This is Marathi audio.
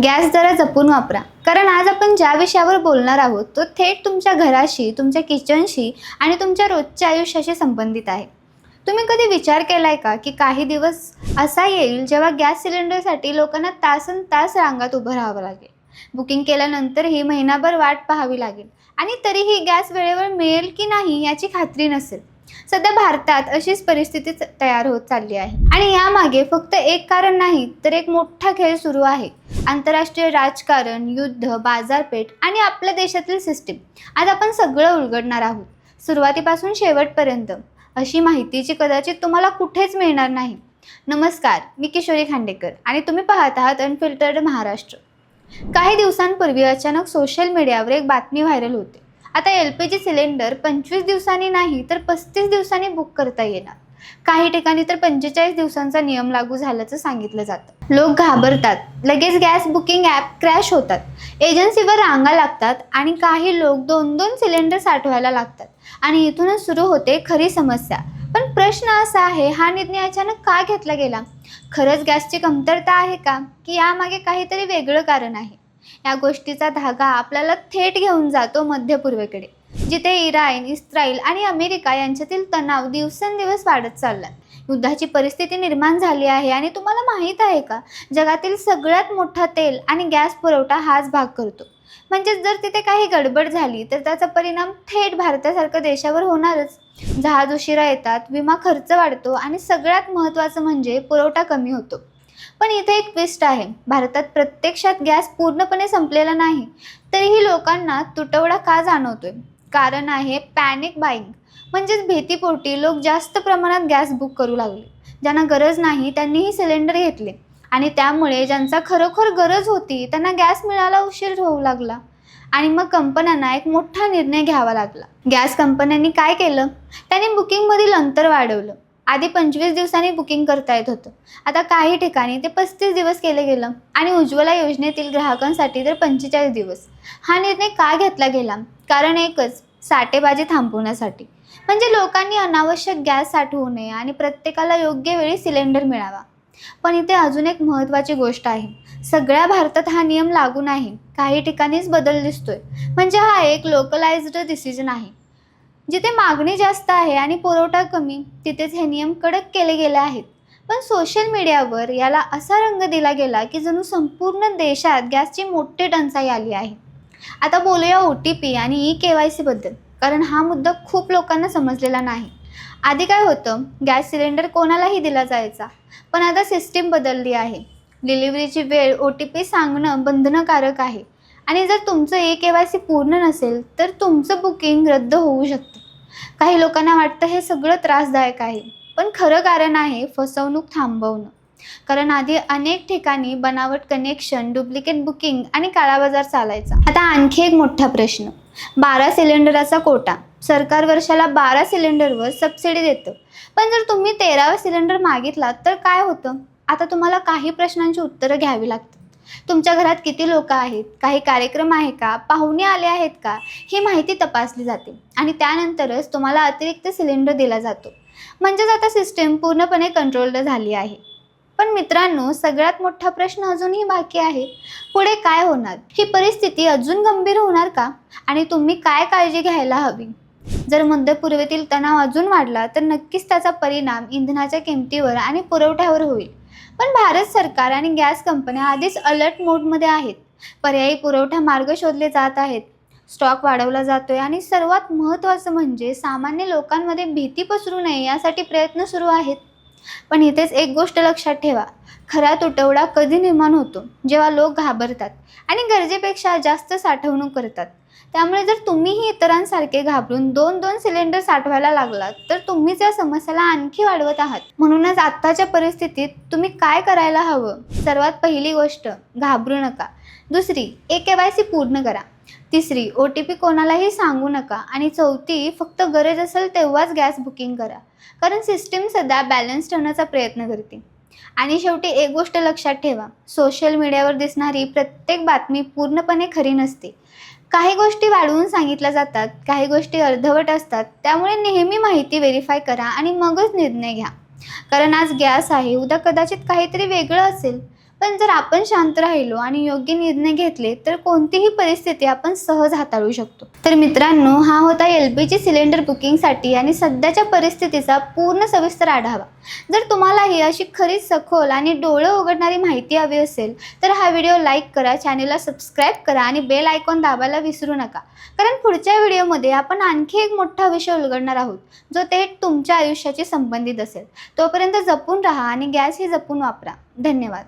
गॅस जरा जपून वापरा, कारण आज आपण ज्या विषयावर बोलणार आहोत तो थेट तुमच्या घराशी, तुमच्या किचनशी आणि तुमच्या रोजच्या आयुष्याशी संबंधित आहे. तुम्ही कधी विचार केलाय का की काही दिवस असा येईल जेव्हा गॅस सिलेंडरसाठी लोकांना तासनतास रांगात उभं राहावं लागेल. बुकिंग केल्यानंतरही महिनाभर वाट पाहावी लागेल आणि तरीही गॅस वेळेवर मिळेल की नाही याची खात्री नसेल. सध्या भारतात अशीच परिस्थिती तयार होत चालली आहे आणि यामागे फक्त एक कारण नाही तर एक मोठा खेळ सुरू आहे. आंतरराष्ट्रीय राजकारण, युद्ध, बाजारपेठ आणि आपल्या देशातील सिस्टीम. आज आपण सगळं उलगडणार आहोत, सुरुवातीपासून शेवटपर्यंत. अशी माहितीची कदाचित तुम्हाला कुठेच मिळणार नाही. नमस्कार, मी किशोरी खांडेकर आणि तुम्ही पाहत आहात अनफिल्टर्ड महाराष्ट्र. काही दिवसांपूर्वी अचानक सोशल मीडियावर एक बातमी व्हायरल होते. आता LPG सिलेंडर 25 दिवसांनी नाही तर 35 दिवसांनी बुक करता येणार. काही ठिकाणी तर 45 दिवसांचा नियम लागू झाल्याचं सांगितलं जातं. लोक घाबरतात, लगेच गॅस बुकिंग ॲप क्रॅश होतात, एजन्सीवर रांगा लागतात आणि काही लोक 2-2 सिलेंडर साठवायला लागतात. आणि इथूनच सुरू होते खरी समस्या. पण प्रश्न असा आहे, हा निर्णय अचानक का घेतला गेला? खरंच गॅसची कमतरता आहे का, की यामागे काहीतरी वेगळं कारण आहे? या गोष्टीचा धागा आपल्याला थेट घेऊन जातो मध्य पूर्वेकडे, जिथे इराण, इस्रायल आणि अमेरिका यांच्यातील तणाव दिवसेंदिवस वाढत चाललाय. युद्धाची परिस्थिती निर्माण झाली आहे आणि तुम्हाला माहीत आहे का, जगातील सगळ्यात मोठा तेल आणि गॅस पुरवठा हाच भाग करतो. म्हणजेच जर तिथे काही गडबड झाली तर त्याचा परिणाम थेट भारतासारख्या देशावर होणारच. जहाज उशिरा येतात, विमा खर्च वाढतो आणि सगळ्यात महत्त्वाचं म्हणजे पुरवठा कमी होतो. पण इथे एक ट्विस्ट आहे. भारतात प्रत्यक्षात गॅस पूर्णपणे संपलेला नाही, तरीही लोकांना तुटवडा का जाणवतोय? कारण आहे पॅनिक बाईंग. म्हणजेच भीतीपोटी लोक जास्त प्रमाणात गॅस बुक करू लागले. ज्यांना गरज नाही त्यांनीही सिलेंडर घेतले आणि त्यामुळे ज्यांचा खरोखर गरज होती त्यांना गॅस मिळायला उशीर होऊ लागला. आणि मग कंपन्यांना एक मोठा निर्णय घ्यावा लागला. गॅस कंपन्यांनी काय केलं? त्यांनी बुकिंगमधील अंतर वाढवलं. आधी 25 दिवसांनी बुकिंग करता येत होतं, आता काही ठिकाणी ते 35 दिवस केलं गेलं आणि उज्ज्वला योजनेतील ग्राहकांसाठी तर 45 दिवस. हा निर्णय का घेतला गेला? कारण एकच, साठेबाजी थांबवण्यासाठी. म्हणजे लोकांनी अनावश्यक गॅस साठवू नये आणि प्रत्येकाला योग्य वेळी सिलेंडर मिळावा. पण इथे अजून एक महत्त्वाची गोष्ट आहे. सगळ्या भारतात हा नियम लागू नाही, काही ठिकाणीच बदल दिसतोय. म्हणजे हा एक लोकलाइज्ड डिसिजन आहे. जिथे मागणी जास्त आहे आणि पुरवठा कमी, तिथेच हे नियम कडक केले गेले आहेत. पण सोशल मीडियावर याला असा रंग दिला गेला की जणू संपूर्ण देशात गॅसची मोठी टंचाई आली आहे. आता बोलूया OTP आणि EKYC बद्दल, कारण हा मुद्दा खूप लोकांना समजलेला नाही. आधी काय होतं, गॅस सिलेंडर कोणालाही दिला जायचा, पण आता सिस्टीम बदलली आहे. डिलिव्हरीची वेळ OTP सांगणं बंधनकारक आहे आणि जर तुमचं EKYC पूर्ण नसेल तर तुमचं बुकिंग रद्द होऊ शकतं. काही लोकांना वाटतं हे सगळं त्रासदायक आहे, पण खरं कारण आहे फसवणूक थांबवणं. कारण आधी अनेक ठिकाणी बनावट कनेक्शन, डुप्लिकेट बुकिंग आणि काळाबाजार चालायचा. आता आणखी एक मोठा प्रश्न, 12 सिलेंडरचा कोटा. सरकार वर्षाला 12 सिलेंडरवर सबसिडी देतं, पण जर तुम्ही 13वा सिलेंडर मागितला तर काय होतं? आता तुम्हाला काही प्रश्नांची उत्तरं घ्यावी लागतात. तुमच्या घरात किती लोक आहेत, काही कार्यक्रम आहे का, पाहुणे आले आहेत का, ही माहिती तपासली जाते आणि त्यानंतरच तुम्हाला अतिरिक्त सिलेंडर दिला जातो. म्हणजेच आता सिस्टीम पूर्णपणे कंट्रोल्ड झाली आहे. पण मित्रांनो, सगळ्यात मोठा प्रश्न अजूनही बाकी आहे. पुढे काय होणार? ही परिस्थिती अजून गंभीर होणार का? आणि तुम्ही काय काळजी घ्यायला हवी? जर मध्य पूर्वेतील तणाव अजून वाढला तर नक्कीच त्याचा परिणाम इंधनाच्या किमतीवर आणि पुरवठ्यावर होईल. पण भारत सरकार आणि गॅस कंपन्या आधीच अलर्ट मोडमध्ये आहेत. पर्यायी पुरवठा मार्ग शोधले जात आहेत, स्टॉक वाढवला जातोय आणि सर्वात महत्त्वाचं म्हणजे सामान्य लोकांमध्ये भीती पसरू नये यासाठी प्रयत्न सुरू आहेत. पण इथेच एक गोष्ट लक्षात ठेवा, खरा तुटवडा कधी निर्माण होतो? जेव्हा लोक घाबरतात आणि गरजेपेक्षा जास्त साठवणूक करतात. त्यामुळे जर तुम्हीही इतरांसारखे घाबरून 2-2 सिलेंडर साठवायला लागलात तर तुम्हीच या समस्येला आणखी वाढवत आहात. म्हणूनच आत्ताच्या परिस्थितीत तुम्ही काय करायला हवं? सर्वात पहिली गोष्ट, घाबरू नका. दुसरी, EKYC पूर्ण करा. तिसरी, OTP कोणालाही सांगू नका. आणि चौथी, फक्त गरज असेल तेव्हाच गॅस बुकिंग करा, कारण सिस्टीम सध्या बॅलन्स ठेवण्याचा प्रयत्न करते. आणि शेवटी एक गोष्ट लक्षात ठेवा, सोशल मीडियावर दिसणारी प्रत्येक बातमी पूर्णपणे खरी नसते. काही गोष्टी वाढवून सांगितल्या जातात, काही गोष्टी अर्धवट असतात. त्यामुळे नेहमी माहिती व्हेरीफाय करा आणि मगच निर्णय घ्या. कारण आज गॅस आहे, उद्या कदाचित काहीतरी वेगळं असेल. पण जर आपण शांत राहिलो आणि योग्य निर्णय घेतले तर कोणतीही परिस्थिती आपण सहज हाताळू शकतो. तर मित्रांनो, हा होता LPG सिलेंडर बुकिंगसाठी आणि सध्याच्या परिस्थितीचा पूर्ण सविस्तर आढावा. जर तुम्हालाही अशी खरीच सखोल आणि डोळं उघडणारी माहिती हवी असेल तर हा व्हिडिओ लाईक करा, चॅनलला सबस्क्राईब करा आणि बेल आयकॉन दाबायला विसरू नका. कारण पुढच्या व्हिडिओमध्ये आपण आणखी एक मोठा विषय उलगडणार आहोत जो थेट तुमच्या आयुष्याशी संबंधित असेल. तोपर्यंत जपून राहा आणि गॅस ही जपून वापरा. धन्यवाद.